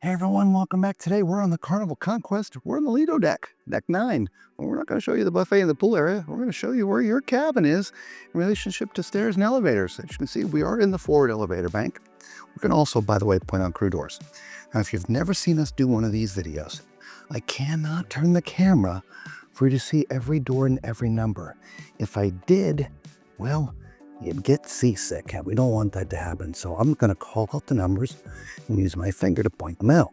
Hey everyone, welcome back. Today we're on the Carnival Conquest. We're on the Lido deck, deck 9. We're not going to show you the buffet and the pool area. We're going to show you where your cabin is in relationship to stairs and elevators. As you can see, we are in the forward elevator bank. We can also, by the way, point out crew doors. Now, if you've never seen us do one of these videos, I cannot turn the camera for you to see every door and every number. If I did, well, you'd get seasick, and we don't want that to happen. So I'm going to call out the numbers and use my finger to point them out.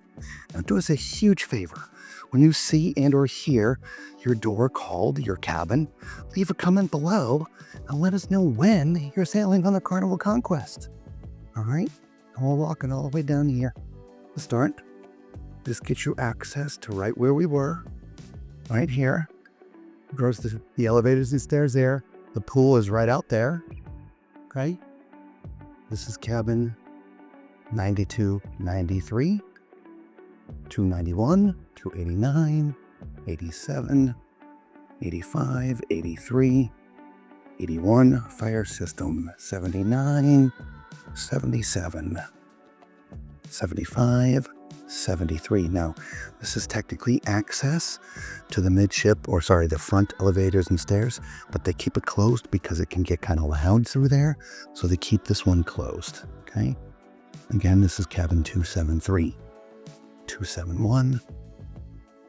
Now do us a huge favor. When you see and or hear your door called, your cabin, leave a comment below and let us know when you're sailing on the Carnival Conquest. All right? And we're walking all the way down here. To start, this gets you access to right where we were, right here. Of course, the elevators and stairs there. The pool is right out there. Okay, this is cabin 92, 93, 291, 289, 87, 85, 83, 81, fire system 79, 77, 75, 73. Now, this is technically access to the the front elevators and stairs, but they keep it closed because it can get kind of loud through there. So they keep this one closed. Okay. Again, this is cabin 273, 271,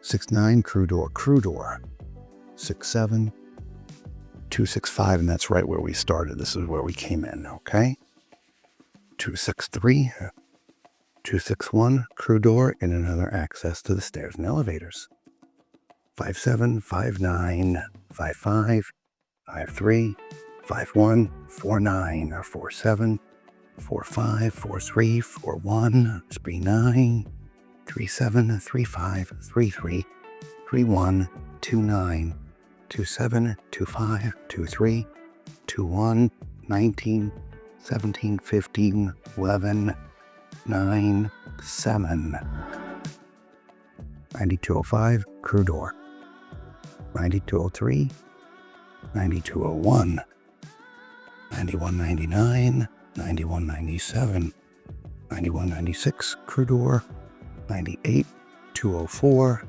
69, crew door, 67, 265, and that's right where we started. This is where we came in. Okay. 263. 261, crew door, and another access to the stairs and elevators. 57, 59, 55, 53, 51, 49, or 47, 45, 43, 41, 39, 37, 35, 33, 31, 29, 27, 25, 23, 21, 19, 17, 15, 11, 9, 7, 9205, crew door, 9203, 9201, 9199, 9197, 9196, crew door, 98, 204,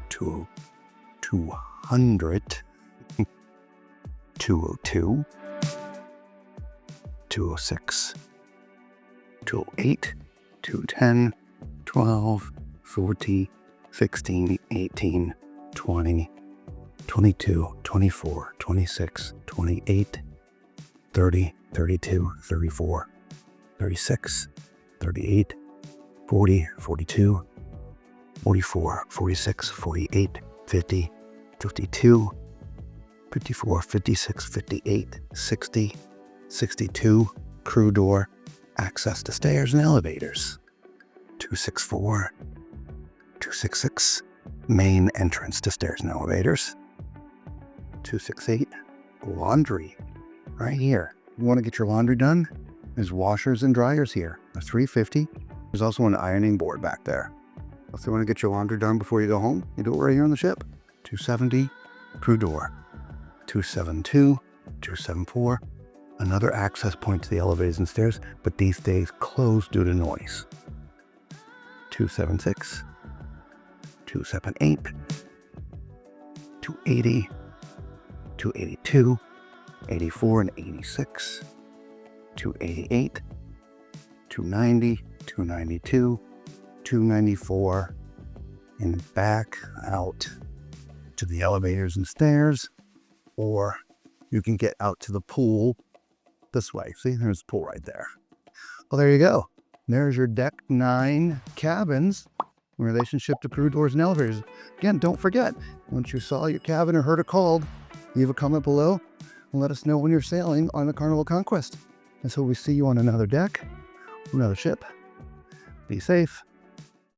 200, 202, 206, 208, 210, 12, 14, 16, 18, 20, 22, 24, 26, 28, 30, 32, 34, 36, 38, 40, 42, 44, 46, 48, 50, 52, 54, 56, 58, 60, 62, crew door, access to stairs and elevators. 264, 266, main entrance to stairs and elevators. 268, laundry, right here. You want to get your laundry done? There's washers and dryers here. A 350. There's also an ironing board back there. If you want to get your laundry done before you go home, you do it right here on the ship. 270, crew door. 272, 274, another access point to the elevators and stairs, but these days closed due to noise. 276, 278, 280, 282, 84 and 86, 288, 290, 292, 294, and back out to the elevators and stairs, or you can get out to the pool this way. See, there's the pool right there. Well, there you go. There's your deck 9 cabins in relationship to crew doors and elevators. Again, don't forget, once you saw your cabin or heard it called, leave a comment below and let us know when you're sailing on the Carnival Conquest. Until we see you on another deck, another ship, be safe.